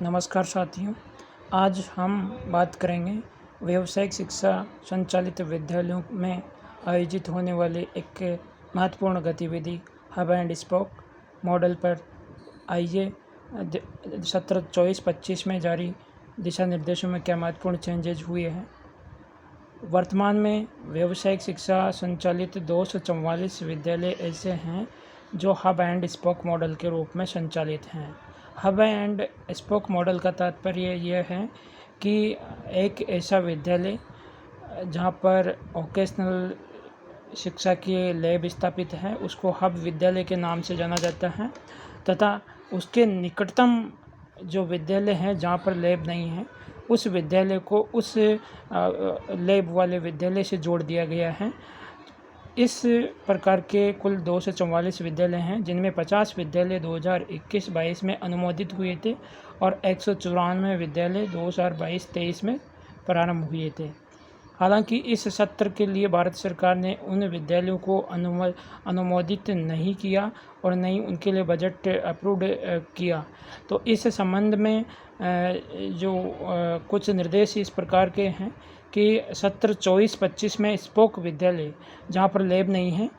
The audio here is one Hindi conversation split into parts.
नमस्कार साथियों, आज हम बात करेंगे व्यावसायिक शिक्षा संचालित विद्यालयों में आयोजित होने वाली एक महत्वपूर्ण गतिविधि हब एंड स्पोक मॉडल पर। आइए सत्र 24-25 में जारी दिशा निर्देशों में क्या महत्वपूर्ण चेंजेज हुए हैं। वर्तमान में व्यावसायिक शिक्षा संचालित 244 विद्यालय ऐसे हैं जो हब एंड स्पोक मॉडल के रूप में संचालित हैं। हब एंड स्पोक मॉडल का तात्पर्य यह है कि एक ऐसा विद्यालय जहां पर वोकेशनल शिक्षा के लैब स्थापित है उसको हब विद्यालय के नाम से जाना जाता है, तथा उसके निकटतम जो विद्यालय है जहां पर लैब नहीं है उस विद्यालय को उस लैब वाले विद्यालय से जोड़ दिया गया है। इस प्रकार के कुल 244 विद्यालय हैं, जिनमें 50 विद्यालय 2021-22 में अनुमोदित हुए थे और 194 विद्यालय 2022-23 में प्रारंभ हुए थे। हालांकि इस सत्र के लिए भारत सरकार ने उन विद्यालयों को अनुमोदित नहीं किया और न ही उनके लिए बजट अप्रूव्ड किया। तो इस संबंध में कुछ निर्देश इस प्रकार के हैं कि सत्र 24-25 में स्पोक विद्यालय जहां पर लैब नहीं है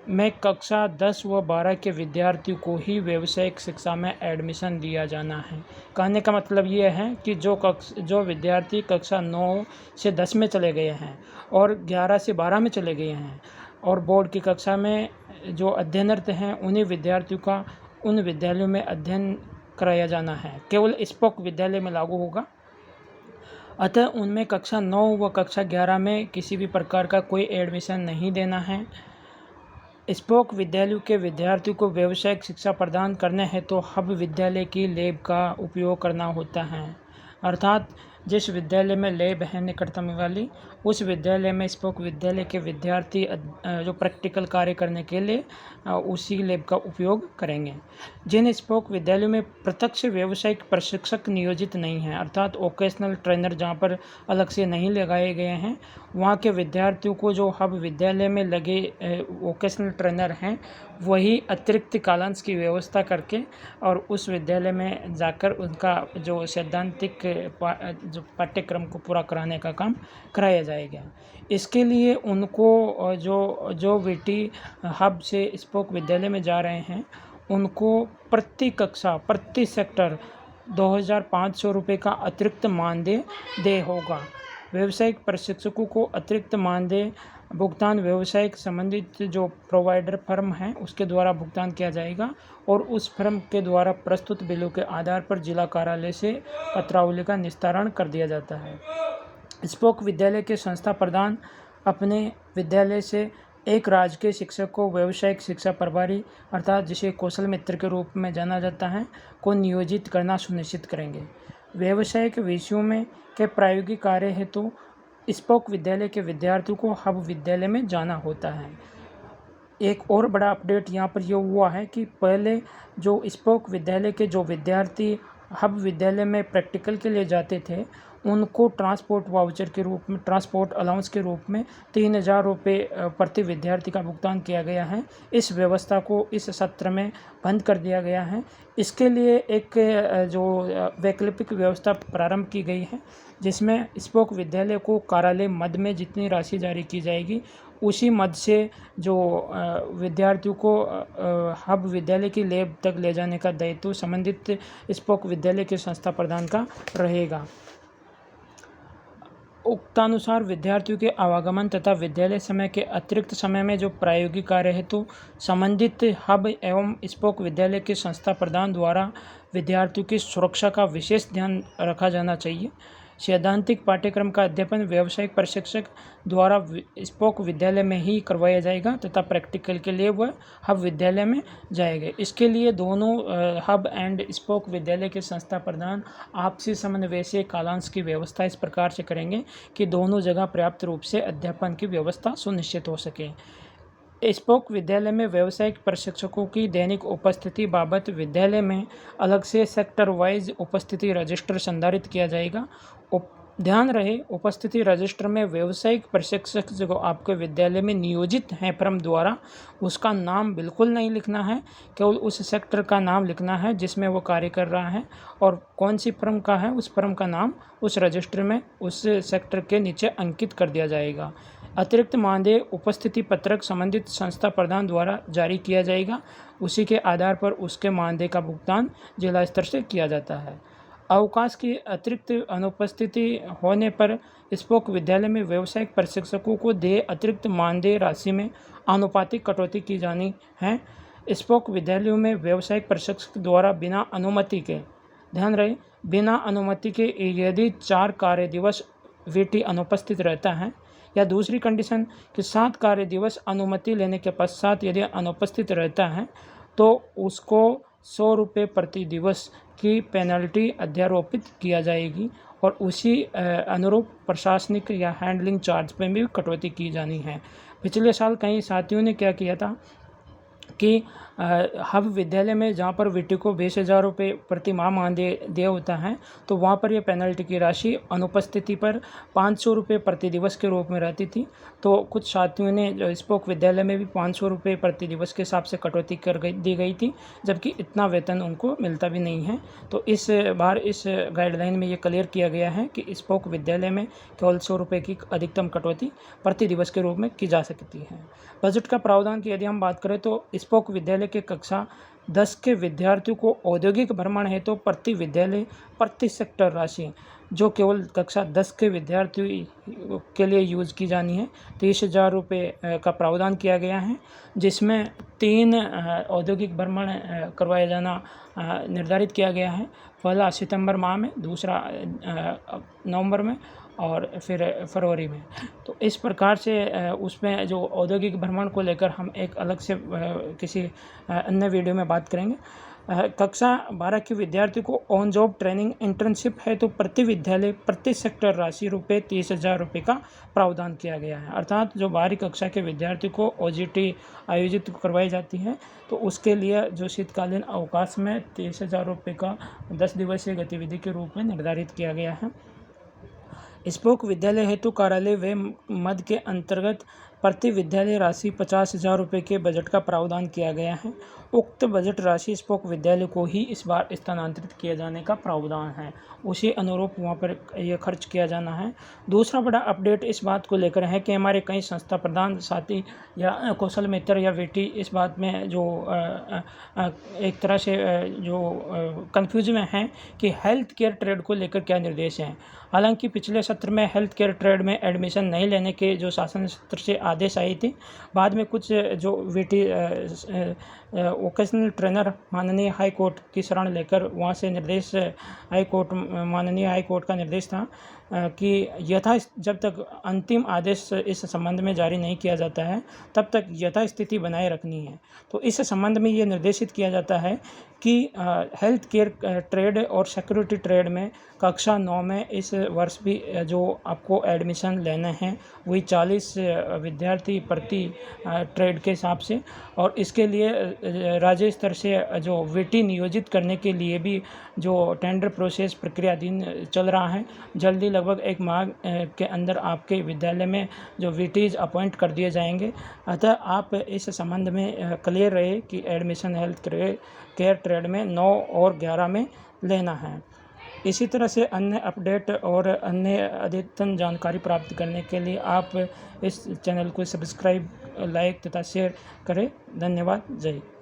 में कक्षा 10 व 12 के विद्यार्थियों को ही व्यावसायिक शिक्षा में एडमिशन दिया जाना है। कहने का मतलब ये है कि जो विद्यार्थी कक्षा 9 से 10 में चले गए हैं और 11 से 12 में चले गए हैं और बोर्ड की कक्षा में जो अध्ययनरत हैं उन्हीं विद्यार्थियों का उन विद्यालयों में अध्ययन कराया जाना है, केवल स्पोक विद्यालय में लागू होगा। अतः उनमें कक्षा 9 व कक्षा 11 में किसी भी प्रकार का कोई एडमिशन नहीं देना है। स्पोक विद्यालयों के विद्यार्थियों को व्यावसायिक शिक्षा प्रदान करने हेतु तो हब विद्यालय की लैब का उपयोग करना होता है, अर्थात जिस विद्यालय में लैब है निकटतम वाली उस विद्यालय में स्पोक विद्यालय के विद्यार्थी जो प्रैक्टिकल कार्य करने के लिए उसी लैब का उपयोग करेंगे। जिन स्पोक विद्यालयों में प्रत्यक्ष व्यावसायिक प्रशिक्षक नियोजित नहीं हैं, अर्थात वोकेशनल ट्रेनर जहां पर अलग से नहीं लगाए गए हैं, वहां के विद्यार्थियों को जो हब विद्यालय में लगे वोकेशनल ट्रेनर हैं वही अतिरिक्त कालांश की व्यवस्था करके और उस विद्यालय में जाकर उनका जो सैद्धांतिक जो पाठ्यक्रम को पूरा कराने का काम कराया जाएगा। इसके लिए उनको जो बेटी हब से स्पोक विद्यालय में जा रहे हैं उनको प्रति कक्षा प्रति सेक्टर 2500 रुपये का अतिरिक्त मानदेय होगा। व्यावसायिक प्रशिक्षकों को अतिरिक्त मानदेय भुगतान व्यवसायिक संबंधित जो प्रोवाइडर फर्म है उसके द्वारा भुगतान किया जाएगा और उस फर्म के द्वारा प्रस्तुत बिलों के आधार पर जिला कार्यालय से पत्रावली का निस्तारण कर दिया जाता है। स्पोक विद्यालय के संस्था प्रधान अपने विद्यालय से एक राजकीय शिक्षक को व्यावसायिक शिक्षा प्रभारी अर्थात जिसे कौशल मित्र के रूप में जाना जाता है को नियोजित करना सुनिश्चित करेंगे। व्यावसायिक विषयों में के प्रायोगिक कार्य हेतु स्पोक विद्यालय के विद्यार्थियों को हब विद्यालय में जाना होता है। एक और बड़ा अपडेट यहाँ पर यह हुआ है कि पहले जो स्पोक विद्यालय के जो विद्यार्थी हब विद्यालय में प्रैक्टिकल के लिए जाते थे उनको ट्रांसपोर्ट वाउचर के रूप में ट्रांसपोर्ट अलाउंस के रूप में 3000 रुपये प्रति विद्यार्थी का भुगतान किया गया है। इस व्यवस्था को इस सत्र में बंद कर दिया गया है। इसके लिए एक जो वैकल्पिक व्यवस्था प्रारंभ की गई है जिसमें स्पोक विद्यालय को कार्यालय मद में जितनी राशि जारी की जाएगी उसी मद से जो विद्यार्थियों को हब विद्यालय की लैब तक ले जाने का दायित्व संबंधित स्पोक विद्यालय के संस्था प्रधान का रहेगा। उक्तानुसार विद्यार्थियों के आवागमन तथा विद्यालय समय के अतिरिक्त समय में जो प्रायोगिक कार्य हेतु संबंधित हब एवं स्पोक विद्यालय के संस्था प्रधान द्वारा विद्यार्थियों की सुरक्षा का विशेष ध्यान रखा जाना चाहिए। सैद्धांतिक पाठ्यक्रम का अध्ययन व्यावसायिक प्रशिक्षक द्वारा स्पोक विद्यालय में ही करवाया जाएगा तथा प्रैक्टिकल के लिए वह हब विद्यालय में जाएगा। इसके लिए दोनों हब एंड स्पोक विद्यालय के संस्था प्रधान आपसी समन्वय से कालांश की व्यवस्था इस प्रकार से करेंगे कि दोनों जगह पर्याप्त रूप से अध्यापन की व्यवस्था सुनिश्चित हो सके। स्पोक विद्यालय में व्यावसायिक प्रशिक्षकों की दैनिक उपस्थिति बाबत विद्यालय में अलग से सेक्टर वाइज उपस्थिति रजिस्टर संधारित किया जाएगा। ध्यान रहे, उपस्थिति रजिस्टर में व्यावसायिक प्रशिक्षक जो आपके विद्यालय में नियोजित हैं फर्म द्वारा, उसका नाम बिल्कुल नहीं लिखना है। केवल उस सेक्टर का नाम लिखना है जिसमें वो कार्य कर रहा है, और कौन सी फर्म का है उस फर्म का नाम उस रजिस्टर में उस सेक्टर के नीचे अंकित कर दिया जाएगा। अतिरिक्त मानदेय उपस्थिति पत्रक संबंधित संस्था प्रधान द्वारा जारी किया जाएगा। उसी के आधार पर उसके मानदेय का भुगतान जिला स्तर से किया जाता है। अवकाश की अतिरिक्त अनुपस्थिति होने पर स्पोक विद्यालय में व्यावसायिक प्रशिक्षकों को देय अतिरिक्त मानदेय राशि में आनुपातिक कटौती की जानी है। स्पोक विद्यालयों में व्यावसायिक प्रशिक्षक द्वारा बिना अनुमति के, ध्यान रहे, बिना अनुमति के यदि 4 कार्य दिवस वीटी अनुपस्थित रहता है, या दूसरी कंडीशन कि 7 कार्य दिवस अनुमति लेने के पश्चात यदि अनुपस्थित रहता है तो उसको 100 रुपये प्रति दिवस की पेनल्टी अध्यारोपित किया जाएगी, और उसी अनुरूप प्रशासनिक या हैंडलिंग चार्ज पे भी कटौती की जानी है। पिछले साल कई साथियों ने क्या किया था कि हब विद्यालय में जहाँ पर वीटी को 20,000 रुपये प्रति माह मानदेय देय होता है, तो वहाँ पर ये पेनल्टी की राशि अनुपस्थिति पर 500 रुपये प्रति दिवस के रूप में रहती थी। तो कुछ साथियों ने स्पोक विद्यालय में भी 500 रुपये प्रति दिवस के हिसाब से कटौती दी गई थी, जबकि इतना वेतन उनको मिलता भी नहीं है। तो इस बार इस गाइडलाइन में ये क्लियर किया गया है कि स्पोक विद्यालय में केवल 100 रुपये की अधिकतम कटौती प्रति दिवस के रूप में की जा सकती है। बजट का प्रावधान की यदि हम बात करें तो स्पोक विद्यालय के कक्षा 10 के विद्यार्थियों को औद्योगिक भ्रमण है तो प्रति विद्यालय प्रति सेक्टर राशि जो केवल कक्षा 10 के विद्यार्थियों के लिए यूज़ की जानी है 30,000 रुपये का प्रावधान किया गया है, जिसमें 3 औद्योगिक भ्रमण करवाया जाना निर्धारित किया गया है। पहला सितंबर माह में, दूसरा नवंबर में, और फिर फरवरी में। तो इस प्रकार से उसमें जो औद्योगिक भ्रमण को लेकर हम एक अलग से किसी अन्य वीडियो में बात करेंगे। कक्षा 12 के विद्यार्थी को ऑन जॉब ट्रेनिंग इंटर्नशिप है तो प्रति विद्यालय प्रति सेक्टर राशि रुपये 30,000 रुपये का प्रावधान किया गया है। अर्थात जो 12वीं कक्षा के विद्यार्थी को ओजीटी आयोजित करवाई जाती है तो उसके लिए जो शीतकालीन अवकाश में 30,000 रुपये का 10 दिवसीय गतिविधि के रूप में निर्धारित किया गया है। स्पोक विद्यालय हेतु कार्यालय व मद के अंतर्गत प्रति विद्यालय राशि 50,000 रुपये के बजट का प्रावधान किया गया है। उक्त बजट राशि स्पोक विद्यालय को ही इस बार स्थानांतरित किए जाने का प्रावधान है, उसी अनुरूप वहाँ पर यह खर्च किया जाना है। दूसरा बड़ा अपडेट इस बात को लेकर है कि हमारे कई संस्था प्रधान साथी या कौशल मित्र या वीटी इस बात में जो एक तरह से जो कन्फ्यूज में हैं कि हेल्थ केयर ट्रेड को लेकर क्या निर्देश हैं। हालांकि पिछले सत्र में हेल्थ केयर ट्रेड में एडमिशन नहीं लेने के जो शासन सत्र से आदेश आई थी, बाद में कुछ जो वीटी वोकेशनल ट्रेनर माननीय हाई कोर्ट की शरण लेकर वहाँ से निर्देश माननीय हाई कोर्ट का निर्देश था कि जब तक अंतिम आदेश इस संबंध में जारी नहीं किया जाता है तब तक यथास्थिति बनाए रखनी है। तो इस संबंध में ये निर्देशित किया जाता है कि हेल्थ केयर ट्रेड और सिक्योरिटी ट्रेड में कक्षा 9 में इस वर्ष भी जो आपको एडमिशन लेने हैं वही 40 विद्यार्थी प्रति ट्रेड के हिसाब से, और इसके लिए राज्य स्तर से जो वीटी नियोजित करने के लिए भी जो टेंडर प्रोसेस प्रक्रियाधीन चल रहा है। जल्दी लगभग 1 माह के अंदर आपके विद्यालय में जो वीटीज अपॉइंट कर दिए जाएंगे। अतः आप इस संबंध में क्लियर रहे कि एडमिशन हेल्थ केयर ट्रेड में 9 और 11 में लेना है। इसी तरह से अन्य अपडेट और अन्य अद्यतन जानकारी प्राप्त करने के लिए आप इस चैनल को सब्सक्राइब, लाइक तथा शेयर करें। धन्यवाद। जय हिंद।